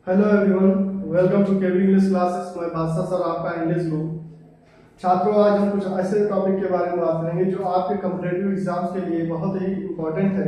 Hello everyone, welcome to KV English classes. मैं Badshah sir, आपका English गुरु। छात्रों, आज हम कुछ ऐसे टॉपिक के बारे में बात करेंगे जो आपके कॉम्पिटिटिव एग्जाम्स के लिए बहुत ही इम्पोर्टेंट है।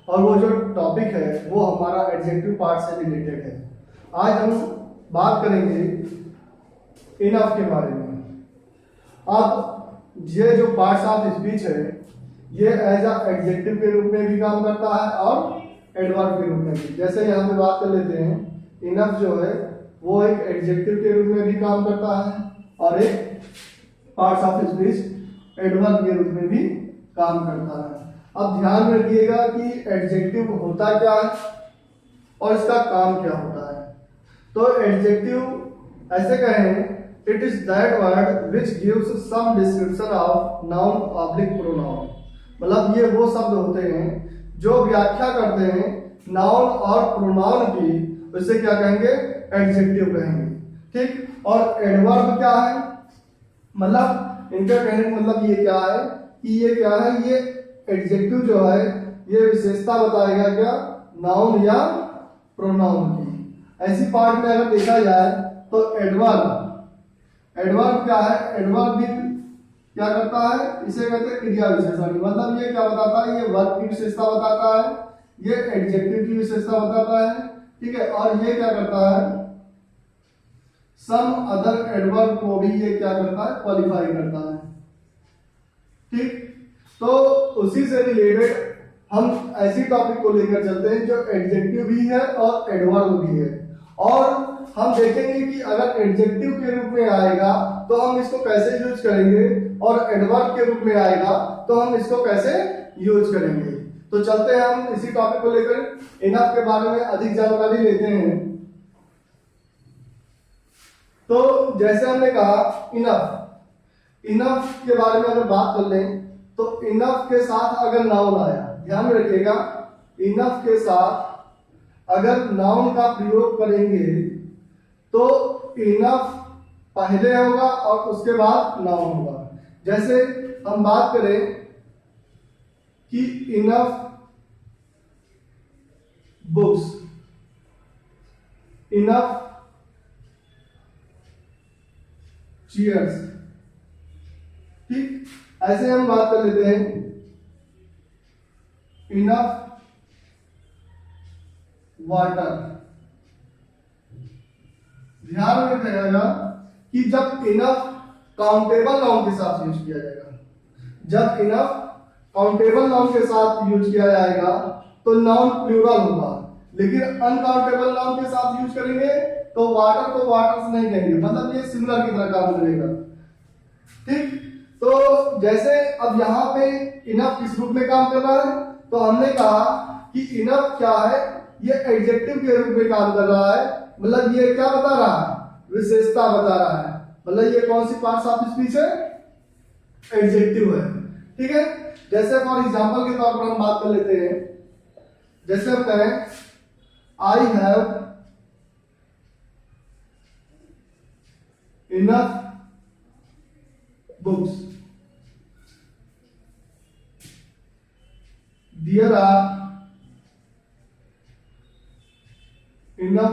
और वो जो टॉपिक है वो हमारा एडजेक्टिव पार्ट से रिलेटेड है। आज हम बात करेंगे इनफ के बारे में। अब ये जो पार्ट्स ऑफ स्पीच है ये एज अ एडजेक्टिव के रूप में भी काम करता है और एडवर्ब के रूप में भी। जैसे यहाँ पे बात कर लेते हैं, इनफ जो है वो एक एडजेक्टिव के रूप में भी काम करता है और एक पार्ट्स ऑफ स्पीच एडवर्ब के रूप में भी काम करता है। अब ध्यान में रखिएगा कि एडजेक्टिव होता क्या है और इसका काम क्या होता है। तो एडजेक्टिव ऐसे कहें, it is that word which gives some description of noun oblique pronoun. मतलब ये वो शब्द होते हैं जो व्याख्या करते हैं नाउन और प्रोनाउन की, उसे क्या कहेंगे? एडजेक्टिव कहेंगे। ठीक। और एडवर्ब क्या है? मतलब इनका कहने का मतलब ये क्या है कि ये क्या है, ये एडजेक्टिव जो है ये विशेषता बताएगा क्या? नाउन या प्रोनाउन की। ऐसी पार्ट में अगर देखा जाए तो एडवर्ब क्या है? एडवर्ब भी क्या करता है? इसे कहते हैं क्रिया विशेषण। मतलब ये क्या बताता है? ये वर्ब की विशेषता बताता है, ये एडजेक्टिव की विशेषता बताता है। ठीक है। और ये क्या करता है? सम अदर एडवर्ब को भी ये क्या करता है? क्वालिफाई करता है। ठीक। तो उसी से रिलेटेड हम ऐसी टॉपिक को लेकर चलते हैं जो एडजेक्टिव भी है और एडवर्ब भी है। और हम देखेंगे कि अगर एडजेक्टिव के रूप में आएगा तो हम इसको कैसे यूज करेंगे, और एडवर्ब के रूप में आएगा तो हम इसको कैसे यूज करेंगे। तो चलते हैं हम इसी टॉपिक को लेकर इनफ के बारे में अधिक जानकारी लेते हैं। तो जैसे हमने कहा इनफ के बारे में अगर बात कर लें तो इनफ के साथ अगर नाउन आया, ध्यान में रखिएगा, इनफ के साथ अगर नाउन का प्रयोग करेंगे तो इनफ पहले होगा और उसके बाद नाउन होगा। जैसे हम बात करें कि इनफ बुक्स, इनफ चेयर्स। ठीक। ऐसे हम बात कर लेते हैं इनफ वाटर। ध्यान में रखिएगा कि जब इनफ काउंटेबल नाउन के साथ यूज किया जाएगा, जब इनफ काउंटेबल नाउन के साथ यूज किया जाएगा तो नाउन प्लूरल होगा। लेकिन अनकाउंटेबल नाउन के साथ यूज करेंगे तो वाटर को वाटर्स नहीं कहेंगे, मतलब ये सिमिलर की तरह काम करेगा। ठीक। तो जैसे अब यहाँ पे इनफ किस रूप में काम कर रहा है, तो हमने कहा कि इनफ क्या है? ये एडजेक्टिव के रूप में काम कर रहा है। मतलब ये क्या बता रहा है? विशेषता बता रहा है। मतलब ये कौन सी पार्ट्स ऑफ स्पीच है? एडजेक्टिव है। ठीक है। जैसे फॉर एग्जांपल के तौर पर हम बात कर लेते हैं, जैसे हम कहें I have enough books, there are enough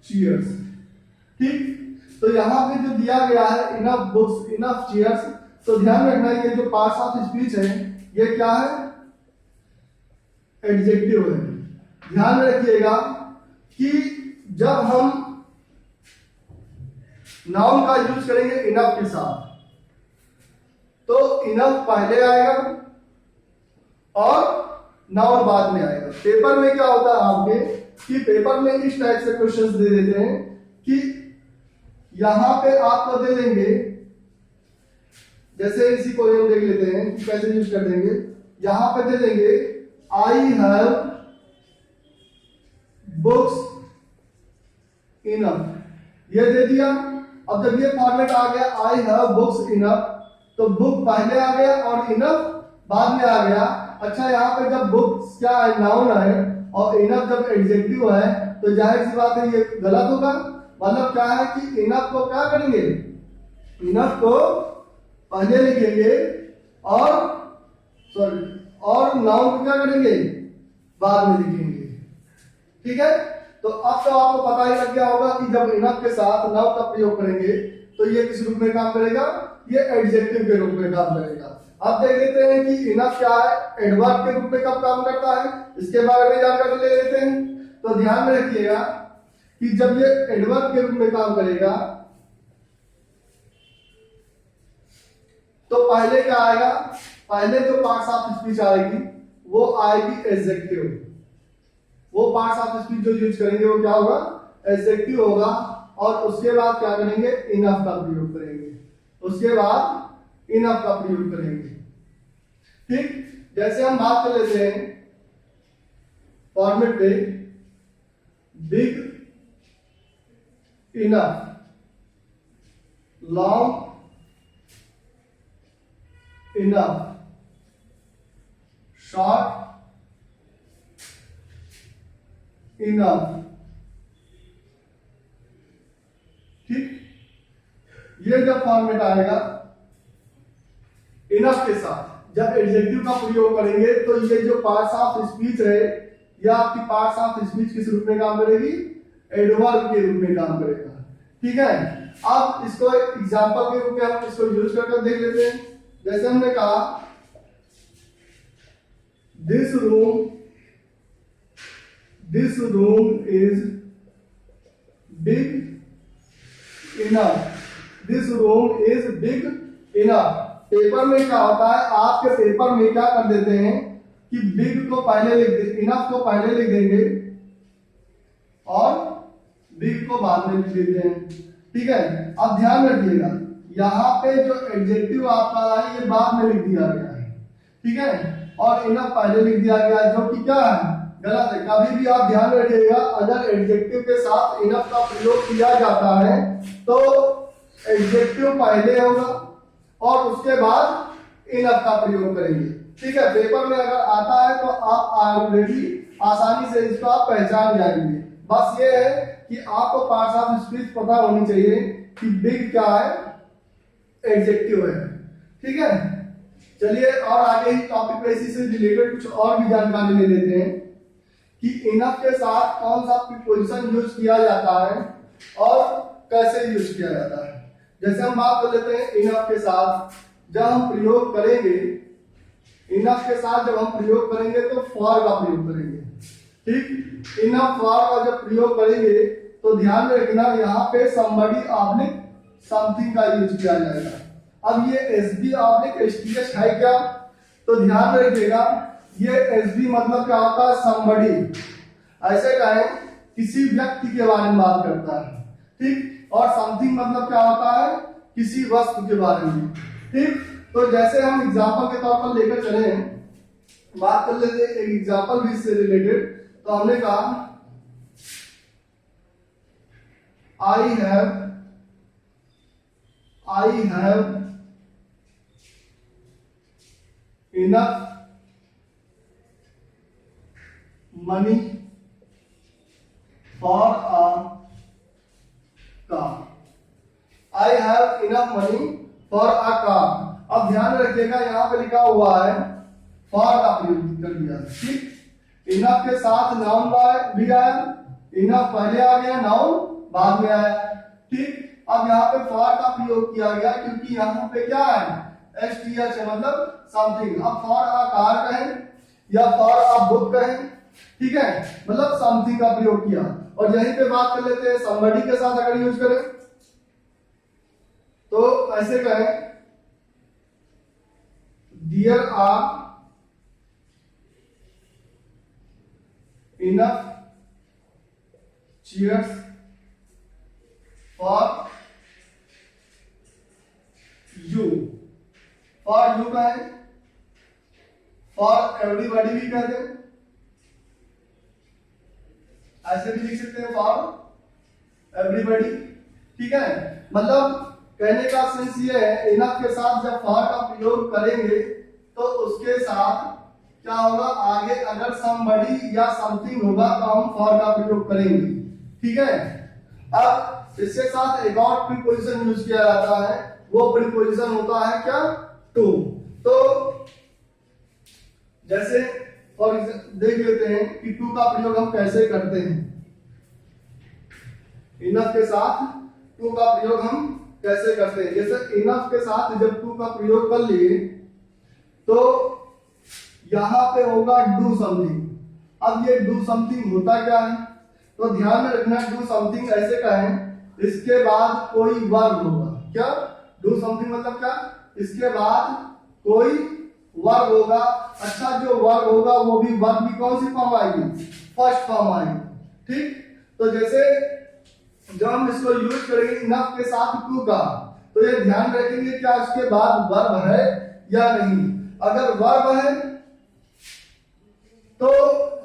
chairs. ठीक। तो यहां पे जो दिया गया है इनफ बुक्स, इनफ चेयर्स, तो ध्यान रखना ये जो पार्ट्स ऑफ स्पीच है ये क्या है? एडजेक्टिव है। ध्यान में रखिएगा कि जब हम नाउन का यूज करेंगे इनफ के साथ तो इनफ पहले आएगा और नाउन बाद में आएगा। पेपर में क्या होता है आपके कि पेपर में इस टाइप से क्वेश्चंस दे देते हैं कि यहां पे आपको दे देंगे, जैसे इसी को हम देख लेते हैं कि कैसे यूज कर देंगे। यहां पे दे देंगे आई हैव बुक्स इनफ, ये दे दिया। अब जब ये फॉर्मेट आ गया आई हैव बुक्स इनफ, तो बुक पहले आ गया और इनफ बाद में आ गया। अच्छा, यहाँ पे जब बुक्स क्या है? नाउन है, और इनफ जब एडजेक्टिव है तो जाहिर सी बात है ये गलत होगा। मतलब क्या है कि इनफ को क्या करेंगे? इनफ को पहले लिखेंगे और सॉरी और नाउन को क्या करेंगे, बाद में लिखेंगे। ठीक है, तो अब तो आपको पता ही लग गया होगा कि जब इनफ के साथ नाउन का प्रयोग करेंगे तो ये किस रूप में काम करेगा, ये एडजेक्टिव के रूप में काम करेगा। अब देख लेते हैं कि इनफ क्या है, एडवर्ब के रूप में कब काम करता है, इसके बारे में जानकारी ले लेते हैं। तो ध्यान में रखिएगा कि जब ये एडवर्ब के रूप में काम करेगा तो पहले क्या आएगा, पहले जो पार्ट्स ऑफ स्पीच आएगी वो आएगी एडजेक्टिव। वो पार्ट्स ऑफ स्पीच जो यूज करेंगे वो क्या होगा, एडजेक्टिव होगा। और उसके बाद क्या करेंगे, इनफ का प्रयोग करेंगे। उसके बाद इनफ का प्रयोग करेंगे। ठीक, जैसे हम बात कर लेते हैं फॉर्मेट पे, big enough, long enough, short enough. ठीक, ये जब फॉर्मेट आएगा इनफ के साथ, जब एडजेक्टिव का प्रयोग करेंगे तो ये जो पार्ट्स ऑफ स्पीच है, या आपकी पार्ट्स ऑफ स्पीच किस रूप में काम करेगी, एडवर्ब के रूप में काम करेगा। ठीक है, अब इसको एग्जांपल के रूप में हम इसको यूज करके देख लेते हैं। जैसे हमने कहा this room is big enough, this room is big enough. Paper में क्या होता है, आपके पेपर में क्या कर देते हैं कि बिग को पहले लिख दे, इनफ को पहले लिख देंगे और बिग को बाद में लिख देते हैं। ठीक है, अब ध्यान रखिएगा यहाँ पे जो एडजेक्टिव आपका है ये बाद में लिख दिया गया है। ठीक है, और इनफ पहले लिख दिया गया है, जो कि क्या है, गलत है। कभी भी आप ध्यान रखिएगा, अगर एडजेक्टिव के साथ इनफ का प्रयोग किया जाता है तो एडजेक्टिव पहले होगा और उसके बाद इनफ का प्रयोग करेंगे। ठीक है, पेपर में अगर आता है तो आप ऑलरेडी आसानी से इसको आप पहचान जाएंगे। बस ये है कि आपको पार्ट्स ऑफ स्पीच पता होनी चाहिए कि बिग क्या है, एडजेक्टिव है। ठीक है, चलिए और आगे ही टॉपिक पे इसी से रिलेटेड कुछ और भी जानकारी ले लेते हैं कि इनफ के साथ कौन सा प्रीपोजिशन यूज किया जाता है और कैसे यूज किया जाता है। जैसे हम बात कर लेते हैं इनफ के साथ जब हम प्रयोग करेंगे, इनफ के साथ जब हम प्रयोग करेंगे तो फॉर का प्रयोग करेंगे। ठीक, इनफ फॉर का जब प्रयोग करेंगे तो ध्यान में रखना यहाँ पे somebody ऑब्लिक समथिंग का यूज किया जाएगा। अब ये एसबी ऑब्लिक एसटीएच है क्या, तो ध्यान में रखिएगा ये एसबी मतलब क्या होता है, somebody, ऐसे कहें किसी व्यक्ति के बारे में बात करता है। ठीक, और समथिंग मतलब क्या होता है, किसी वस्तु के बारे में। ठीक, तो जैसे हम एग्जांपल के तौर पर लेकर चले, बात कर लेते हैं एक एग्जांपल भी इससे रिलेटेड। तो हमने कहा I have enough money for a car. I have enough money for a car. अब ध्यान रखिएगा यहाँ पे लिखा हुआ है फॉर का प्रयोग कर दिया। ठीक, इनफ के साथ नाउन भी आया, इनफ पहले आ गया, नाउन बाद में आया। ठीक, अब यहाँ पे फॉर का प्रयोग किया गया क्योंकि यहाँ पे क्या है, एसटीएच है, मतलब समथिंग। अब फॉर अ कार कहें या फॉर अ बुक कहें, ठीक है, मतलब समथिंग का प्रयोग किया। और यहीं पे बात कर लेते हैं somebody के साथ अगर यूज करें तो ऐसे कहें there are enough chairs for you. For you का है, फॉर एवरीबॉडी भी कहते हैं, ऐसे भी लिख सकते हैं फॉर एवरीबॉडी। ठीक है, मतलब कहने का सेंस ये है इनफ के साथ जब फॉर का प्रयोग करेंगे तो उसके साथ क्या होगा, आगे अगर somebody या समथिंग होगा तो हम फॉर का प्रयोग करेंगे। ठीक है, अब इसके साथ एक और प्रीपोजिशन यूज किया जाता है, वो प्रीपोजिशन होता है क्या, टू। तो जैसे और देख लेते हैं कि टू का प्रयोग हम कैसे करते हैं। इनफ के साथ टू का प्रयोग हम कैसे करते हैं। जैसे इनफ के साथ जब टू का प्रयोग कर लिए तो यहां पे होगा डू समथिंग। अब ये डू समथिंग होता क्या है, तो ध्यान में रखना, डू समथिंग ऐसे कहें इसके बाद कोई वर्ब होगा। क्या डू समथिंग मतलब क्या, इसके बाद कोई वर्ब होगा। अच्छा, जो वर्ब होगा वो भी वर्ब की कौन सी फॉर्म आएगी, फर्स्ट फॉर्म आएगी। ठीक, तो जैसे जब हम इसको यूज करेंगे इनफ के साथ टू का, तो ये ध्यान रखेंगे क्या उसके बाद वर्ब है या नहीं। अगर वर्ब है तो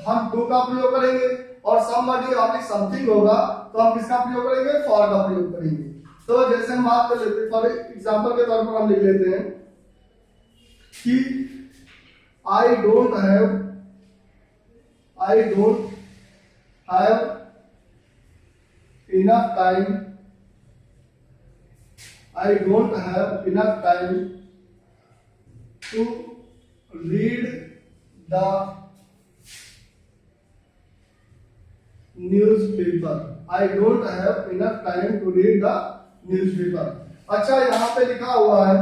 हम टू का प्रयोग करेंगे, और समबडी और समथिंग होगा तो हम किसका प्रयोग करेंगे, फॉर का प्रयोग करेंगे। तो जैसे हम बात कर लेते हैं, फॉर एग्जांपल के तौर पर हम लिख लेते हैं कि I don't have enough time to read the newspaper. I don't have enough time to read the newspaper. अच्छा, यहां पे लिखा हुआ है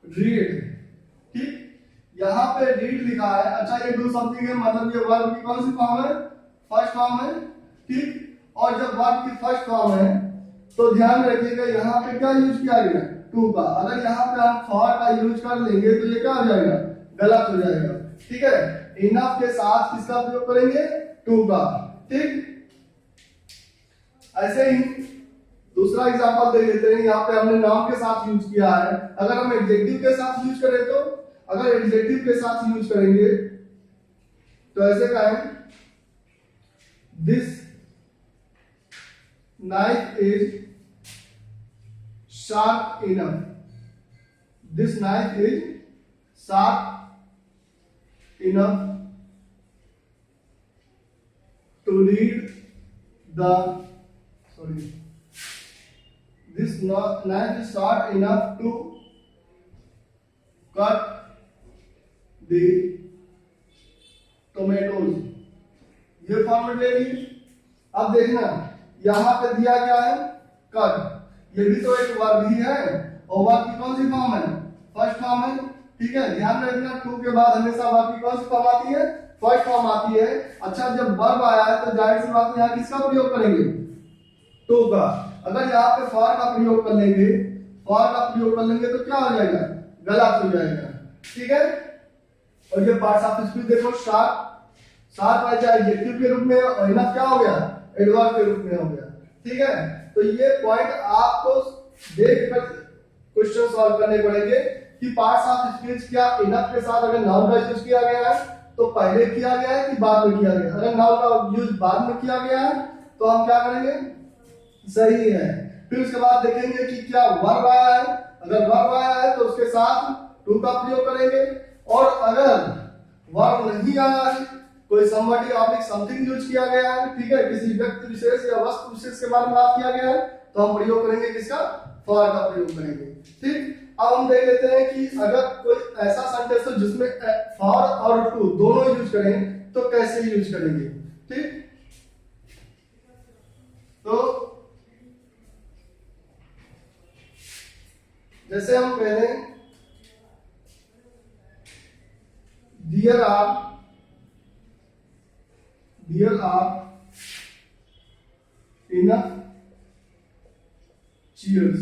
read, ठीक, यहां पे read लिखा है। अच्छा, ये do something है, मतलब ये वर्ब की कौन सी फॉर्म है, फर्स्ट फॉर्म है। ठीक, और जब वर्ब की फर्स्ट फॉर्म है तो ध्यान रखिएगा यहाँ पे क्या यूज किया गया, टू का। अगर यहाँ पे हम फॉर का यूज कर लेंगे तो ये क्या हो जाएगा, गलत हो जाएगा। ठीक है, इनफ के साथ किसका प्रयोग करेंगे, टू का। ठीक, ऐसे ही दूसरा एग्जांपल दे लेते हैं। यहाँ पे हमने नाउन के साथ यूज किया है। अगर हम एडजेक्टिव के साथ यूज करें तो, अगर एडजेक्टिव के साथ यूज करेंगे तो ऐसे कहें, this knife is sharp enough. This knife is sharp enough to read the This knife is sharp enough to cut the tomatoes. ये फॉर्मेट ले लीजिए। अब देखना यहां पे दिया क्या है, कट, ये भी तो एक वर्ब ही है, और वर्ब की कौन सी फॉर्म है, फर्स्ट फॉर्म है। ठीक है, ध्यान रखना, टू के बाद हमेशा वर्ब की कौन सी फॉर्म आती है, फर्स्ट फॉर्म आती है। अच्छा, जब वर्ब आया है तो जाहिर सी बात है यहाँ किसका प्रयोग करेंगे, टू का। अगर यहाँ पे फॉर का प्रयोग कर लेंगे, तो क्या हो जाएगा, गलत हो जाएगा। ठीक है, और ये पार्ट्स ऑफ स्पीच देखो, शार्प एडजेक्टिव के रूप में, और इनफ क्या हो गया, एडवर्ब के रूप में हो गया। ठीक है, तो ये पॉइंट आपको देखकर क्वेश्चन सॉल्व करने पड़ेंगे कि पार्ट्स ऑफ स्पीच क्या इनफ के साथ अगर नाउन का यूज किया गया है तो पहले किया गया है कि बाद में किया गया है। अगर नाउन का यूज बाद में किया गया है तो हम क्या करेंगे, सही है। फिर उसके बाद देखेंगे कि क्या वर्ब आया है, अगर वर्ब आया है तो उसके साथ टू का प्रयोग करेंगे, और अगर वर्ब नहीं आया है, कोई समबडी और समथिंग यूज किया गया है, ठीक है, किसी व्यक्ति विशेष या वस्तु विशेष के बारे में बात किया गया है, तो हम प्रयोग करेंगे किसका, फॉर का प्रयोग करेंगे। ठीक, अब हम देख लेते हैं कि अगर कोई ऐसा सेंटेंस हो जिसमें फॉर और टू दोनों यूज करें तो कैसे यूज करेंगे। ठीक, तो जैसे हम कह दें, There are enough chairs.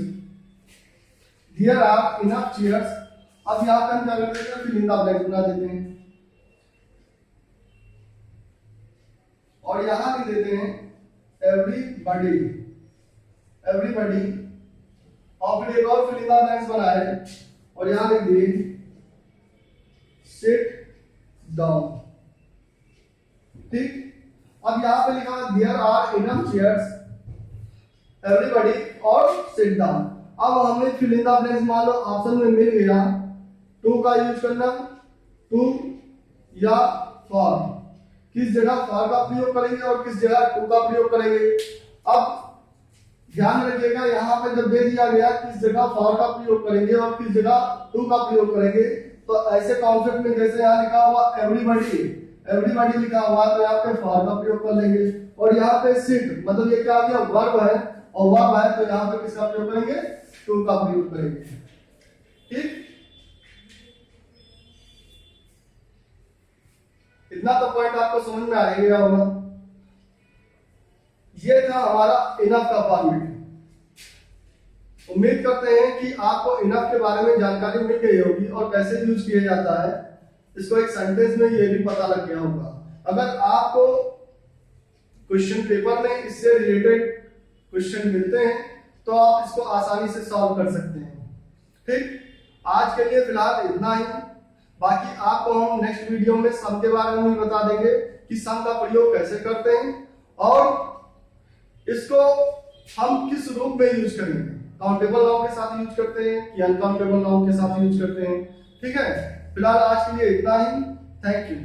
There are enough chairs. अब यहाँ पे हम क्या करते हैं, फिल इन द ब्लैंक बना देते हैं, और यहाँ लिख देते हैं everybody, और फिर एक और फिल इन द ब्लैंक्स बनाए, और यहाँ लिख दिए sit down। ठीक, अब यहाँ पे लिखा है there are enough chairs, everybody और सिट डाउन। अब हमने फिल इन द ब्लैंक्स मान लो ऑप्शन में मिल गया, टू का यूज करना, टू या फॉर, किस जगह फॉर का प्रयोग करेंगे और किस जगह टू का प्रयोग करेंगे। अब ध्यान रखिएगा, यहाँ पे जब दे दिया गया किस जगह फॉर का प्रयोग करेंगे और किस जगह टू का प्रयोग करेंगे, तो ऐसे कॉन्सेप्ट में जैसे यहाँ लिखा हुआ एवरीबॉडी, एवरीबॉडी लिखा हुआ तो यहाँ पे फॉर का प्रयोग कर लेंगे। और यहाँ पे सिट मतलब ये क्या हो गया, वर्ब है, और वर्ब है तो यहाँ पे किसका प्रयोग करेंगे, टू का प्रयोग करेंगे। ठीक, इतना तो पॉइंट आपको समझ में आ गया होगा। ये था हमारा इनफ का फॉर्मेट। उम्मीद करते हैं कि आपको इनफ के बारे में जानकारी मिल गई होगी और कैसे यूज किया जाता है इसको एक सेंटेंस में ये भी पता लग गया होगा। अगर आपको क्वेश्चन पेपर में इससे रिलेटेड क्वेश्चन मिलते हैं तो आप इसको आसानी से सॉल्व कर सकते हैं। ठीक, आज के लिए फिलहाल इतना ही। बाकी आपको हम नेक्स्ट वीडियो में सम के बारे में भी बता देंगे कि सम का प्रयोग कैसे करते हैं और इसको हम किस रूप में यूज करेंगे, काउंटेबल नाउन के साथ यूज करते हैं या अनकाउंटेबल नाउन के साथ यूज करते हैं। ठीक है, फिलहाल आज के लिए इतना ही। Thank you.